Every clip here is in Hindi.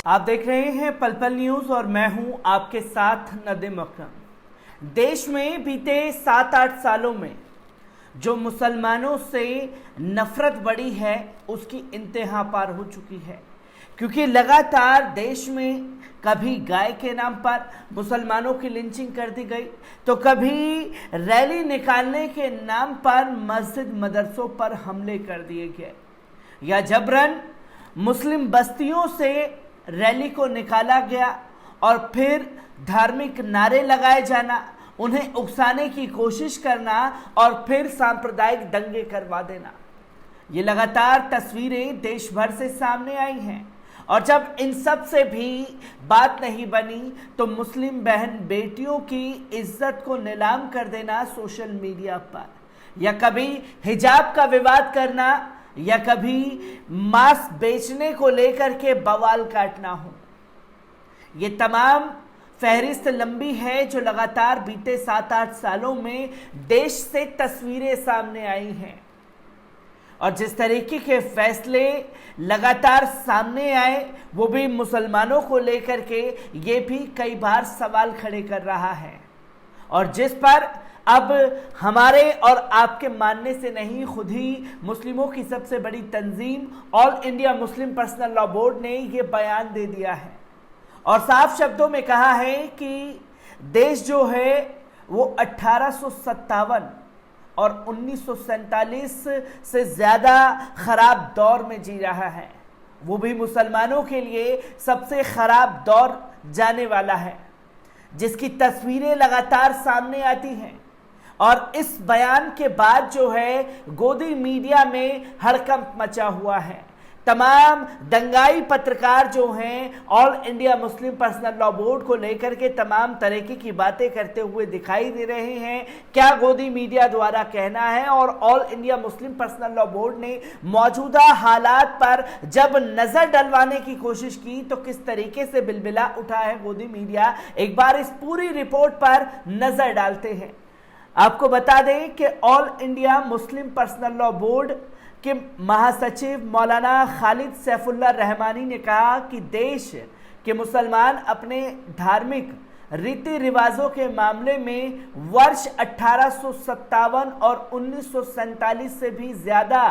आप देख रहे हैं पल पल न्यूज और मैं हूं आपके साथ नदीम अकरम। देश में बीते 7-8 सालों में जो मुसलमानों से नफरत बढ़ी है उसकी इंतहा पार हो चुकी है, क्योंकि लगातार देश में कभी गाय के नाम पर मुसलमानों की लिंचिंग कर दी गई, तो कभी रैली निकालने के नाम पर मस्जिद मदरसों पर हमले कर दिए गए, या जबरन मुस्लिम बस्तियों से रैली को निकाला गया और फिर धार्मिक नारे लगाए जाना, उन्हें उकसाने की कोशिश करना और फिर सांप्रदायिक दंगे करवा देना। ये लगातार तस्वीरें देश भर से सामने आई हैं, और जब इन सब से भी बात नहीं बनी तो मुस्लिम बहन बेटियों की इज्जत को नीलाम कर देना सोशल मीडिया पर, या कभी हिजाब का विवाद करना, या कभी मांस बेचने को लेकर के बवाल काटना हो, ये तमाम फहरिस्त लंबी है जो लगातार बीते 7-8 सालों में देश से तस्वीरें सामने आई हैं। और जिस तरीके के फैसले लगातार सामने आए वो भी मुसलमानों को लेकर के, ये भी कई बार सवाल खड़े कर रहा है, और जिस पर अब हमारे और आपके मानने से नहीं, खुद ही मुस्लिमों की सबसे बड़ी तंजीम All India Muslim Personal Law Board ने ये बयान दे दिया है और साफ शब्दों में कहा है कि देश जो है वो 1857 और 1947 से ज़्यादा ख़राब दौर में जी रहा है, वो भी मुसलमानों के लिए सबसे ख़राब दौर जाने वाला है, जिसकी तस्वीरें लगातार सामने आती हैं। और इस बयान के बाद जो है गोदी मीडिया में हड़कंप मचा हुआ है। तमाम दंगाई पत्रकार जो हैं all India Muslim Personal Law board को लेकर के तमाम तरीके की बातें करते हुए दिखाई दे रहे हैं। क्या गोदी मीडिया द्वारा कहना है, और all India Muslim Personal Law Board ने मौजूदा हालात पर जब नजर डलवाने की कोशिश की तो किस तरीके से बिलबिला उठा है गोदी मीडिया। एक बार इस पूरी रिपोर्ट पर नजर डालते हैं। आपको बता दें कि all India Muslim Personal Law board के महासचिव मौलाना खालिद सैफुल्लाह रहमानी ने कहा कि देश के मुसलमान अपने धार्मिक रीति रिवाजों के मामले में वर्ष 1857 और 1947 से भी ज़्यादा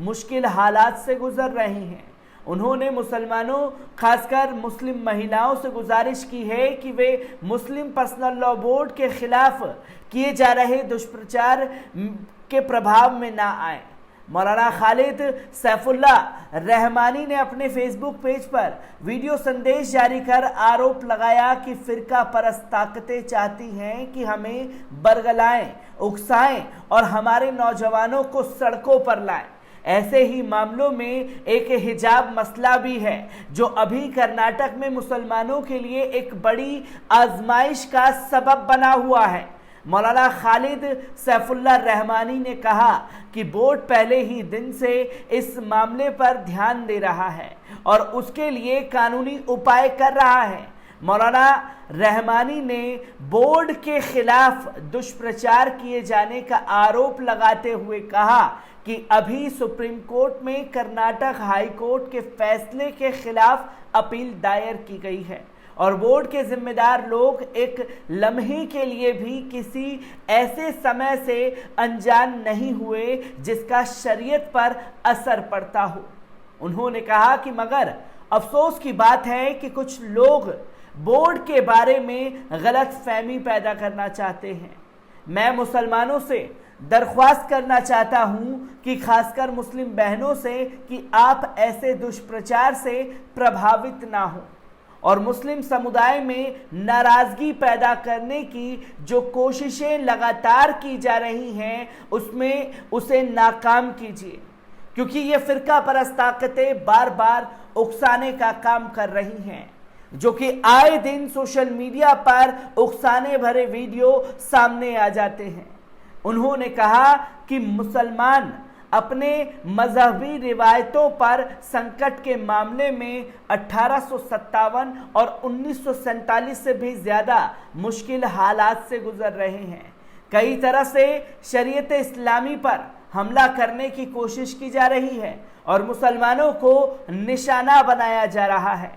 मुश्किल हालात से गुजर रहे हैं। उन्होंने मुसलमानों खासकर मुस्लिम महिलाओं से गुजारिश की है कि वे मुस्लिम पर्सनल लॉ बोर्ड के खिलाफ किए जा रहे दुष्प्रचार के प्रभाव में ना आए। मौलाना खालिद सैफुल्लाह रहमानी ने अपने फेसबुक पेज पर वीडियो संदेश जारी कर आरोप लगाया कि फिरका परस्त ताकतें चाहती हैं कि हमें बरगलाएं, उकसाएं और हमारे नौजवानों को सड़कों पर लाएं। ऐसे ही मामलों में एक हिजाब मसला भी है जो अभी कर्नाटक में मुसलमानों के लिए एक बड़ी आजमाइश का सबब बना हुआ है। मौलाना खालिद सैफुल्लाह रहमानी ने कहा कि बोर्ड पहले ही दिन से इस मामले पर ध्यान दे रहा है और उसके लिए कानूनी उपाय कर रहा है। मौलाना रहमानी ने बोर्ड के खिलाफ दुष्प्रचार किए जाने का आरोप लगाते हुए कहा कि अभी सुप्रीम कोर्ट में कर्नाटक हाई कोर्ट के फैसले के खिलाफ अपील दायर की गई है और बोर्ड के जिम्मेदार लोग एक लम्हे के लिए भी किसी ऐसे समय से अनजान नहीं हुए जिसका शरीयत पर असर पड़ता हो। उन्होंने कहा कि मगर अफसोस की बात है कि कुछ लोग बोर्ड के बारे में गलत फहमी पैदा करना चाहते हैं। मैं मुसलमानों से दरख्वास्त करना चाहता हूं कि खासकर मुस्लिम बहनों से कि आप ऐसे दुष्प्रचार से प्रभावित ना हो और मुस्लिम समुदाय में नाराजगी पैदा करने की जो कोशिशें लगातार की जा रही हैं उसमें उसे नाकाम कीजिए, क्योंकि ये फिरका परस्त ताकतें बार बार उकसाने का काम कर रही हैं, जो कि आए दिन सोशल मीडिया पर उकसाने भरे वीडियो सामने आ जाते हैं। उन्होंने कहा कि मुसलमान अपने मजहबी रिवायतों पर संकट के मामले में 1857 और 1947 से भी ज़्यादा मुश्किल हालात से गुजर रहे हैं। कई तरह से शरीयत इस्लामी पर हमला करने की कोशिश की जा रही है और मुसलमानों को निशाना बनाया जा रहा है।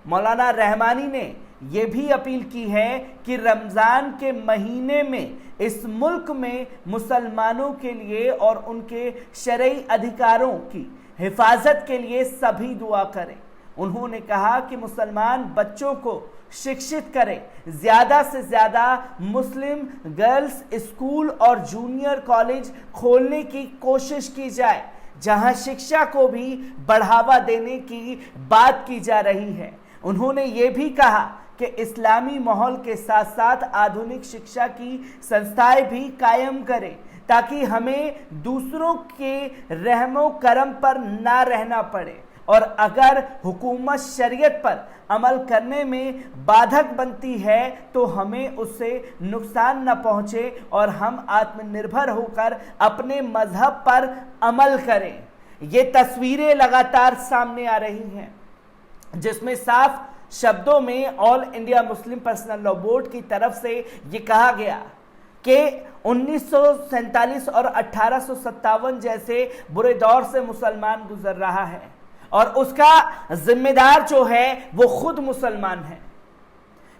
मौलाना रहमानी ने यह भी अपील की है कि रमज़ान के महीने में इस मुल्क में मुसलमानों के लिए और उनके शरई अधिकारों की हिफाजत के लिए सभी दुआ करें। उन्होंने कहा कि मुसलमान बच्चों को शिक्षित करें, ज़्यादा से ज़्यादा मुस्लिम गर्ल्स स्कूल और जूनियर कॉलेज खोलने की कोशिश की जाए, जहां शिक्षा को भी बढ़ावा देने की बात की जा रही है। उन्होंने ये भी कहा कि इस्लामी माहौल के साथ साथ आधुनिक शिक्षा की संस्थाएं भी कायम करें, ताकि हमें दूसरों के रहमो करम पर ना रहना पड़े, और अगर हुकूमत शरीयत पर अमल करने में बाधक बनती है तो हमें उससे नुकसान न पहुंचे और हम आत्मनिर्भर होकर अपने मजहब पर अमल करें। ये तस्वीरें लगातार सामने आ रही हैं, जिसमें साफ शब्दों में all India Muslim Personal Law board की तरफ से ये कहा गया कि 1947 और 1857 जैसे बुरे दौर से मुसलमान गुजर रहा है और उसका जिम्मेदार जो है वो खुद मुसलमान है,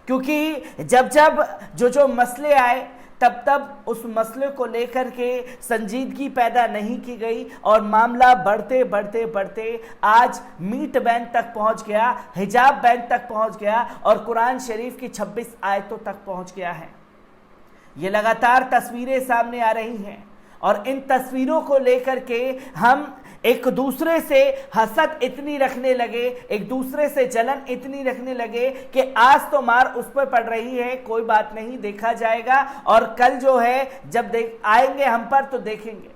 क्योंकि जब जब जो मसले आए तब तब उस मसले को लेकर के संजीदगी पैदा नहीं की गई और मामला बढ़ते बढ़ते बढ़ते आज मीट बैन तक पहुंच गया, हिजाब बैन तक पहुंच गया और कुरान शरीफ की 26 आयतों तक पहुंच गया है। ये लगातार तस्वीरें सामने आ रही हैं और इन तस्वीरों को लेकर के हम एक दूसरे से हसद इतनी रखने लगे, एक दूसरे से जलन इतनी रखने लगे कि आज तो मार उस पर पड़ रही है, कोई बात नहीं, देखा जाएगा, और कल जो है जब आएंगे हम पर तो देखेंगे।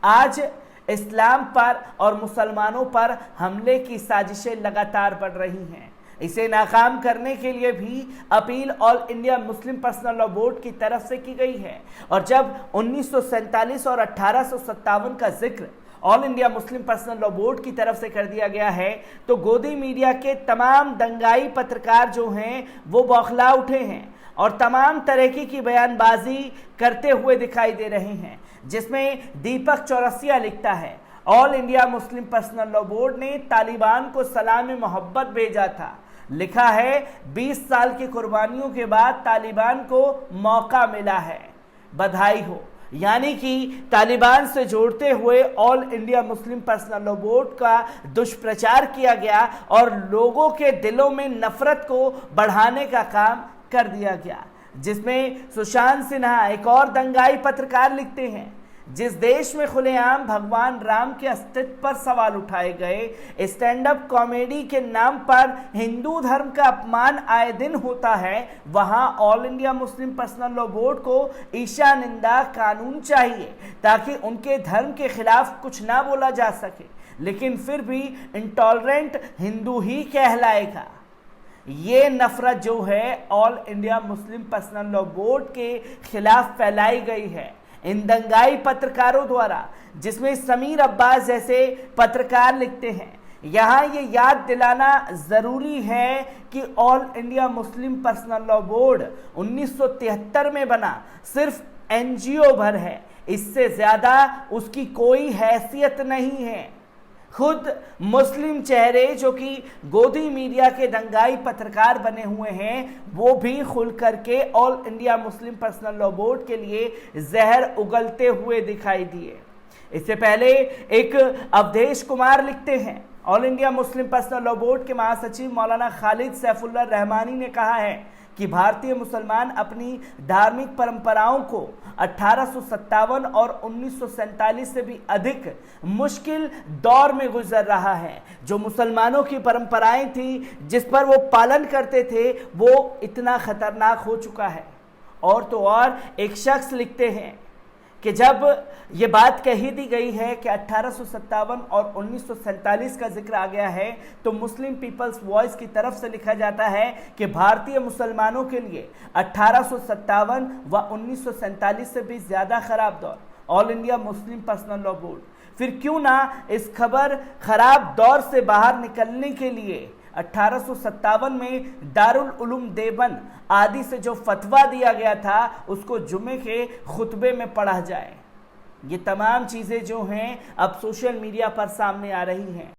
आज इस्लाम पर और मुसलमानों पर हमले की साजिशें लगातार बढ़ रही हैं। इसे नाकाम करने के लिए भी appeal all India Muslim Personal Law board की तरफ से की गई है। और जब 1947 और 1857 का जिक्र all India Muslim Personal Law board की तरफ से कर दिया गया है तो गोदी मीडिया के तमाम दंगाई पत्रकार जो हैं वो बौखला उठे हैं और तमाम तरह की बयानबाजी करते हुए दिखाई दे रहे हैं, जिसमें दीपक चौरसिया लिखता है, all India Muslim Personal Law Board ने तालिबान को सलाम मोहब्बत भेजा था। लिखा है 20 साल की कुर्बानियों के बाद तालिबान को मौका मिला है, बधाई हो। यानी कि तालिबान से जोड़ते हुए all India Muslim Personal Law board का दुष्प्रचार किया गया और लोगों के दिलों में नफरत को बढ़ाने का काम कर दिया गया, जिसमें सुशांत सिन्हा एक और दंगाई पत्रकार लिखते हैं, जिस देश में खुलेआम भगवान राम के अस्तित्व पर सवाल उठाए गए, स्टैंड अप कॉमेडी के नाम पर हिंदू धर्म का अपमान आए दिन होता है, वहां all India Muslim Personal Law board को ईशा निंदा कानून चाहिए ताकि उनके धर्म के खिलाफ कुछ ना बोला जा सके, लेकिन फिर भी इंटॉलरेंट हिंदू ही कहलाएगा। ये नफरत जो है all India Muslim Personal Law board के खिलाफ फैलाई गई है इन दंगाई पत्रकारों द्वारा, जिसमें समीर अब्बास जैसे पत्रकार लिखते हैं। यहाँ ये याद दिलाना ज़रूरी है कि all India Muslim Personal Law board 1973 में बना, सिर्फ NGO भर है, इससे ज़्यादा उसकी कोई हैसियत नहीं है। खुद मुस्लिम चेहरे जो कि गोदी मीडिया के दंगाई पत्रकार बने हुए हैं, वो भी खुल करके all India Muslim Personal Law board के लिए जहर उगलते हुए दिखाई दिए। इससे पहले एक अवधेश कुमार लिखते हैं, all India Muslim Personal Law board के महासचिव मौलाना खालिद सैफुल्लाह रहमानी ने कहा है कि भारतीय मुसलमान अपनी धार्मिक परंपराओं को 1857 और 1947 से भी अधिक मुश्किल दौर में गुजर रहा है। जो मुसलमानों की परंपराएं थी जिस पर वो पालन करते थे, वो इतना खतरनाक हो चुका है। और तो और एक शख्स लिखते हैं कि जब ये बात कही दी गई है कि 1857 और 1947 का जिक्र आ गया है, तो मुस्लिम पीपल्स वॉइस की तरफ से लिखा जाता है कि भारतीय मुसलमानों के लिए 1857 व 1947 से भी ज़्यादा ख़राब दौर all India Muslim Personal Law board. फिर क्यों ना इस ख़राब दौर से बाहर निकलने के लिए 1857 में दारुल उलूम देवबंद आदि से जो फतवा दिया गया था उसको जुमे के खुतबे में पढ़ा जाए। ये तमाम चीज़ें जो हैं अब सोशल मीडिया पर सामने आ रही हैं।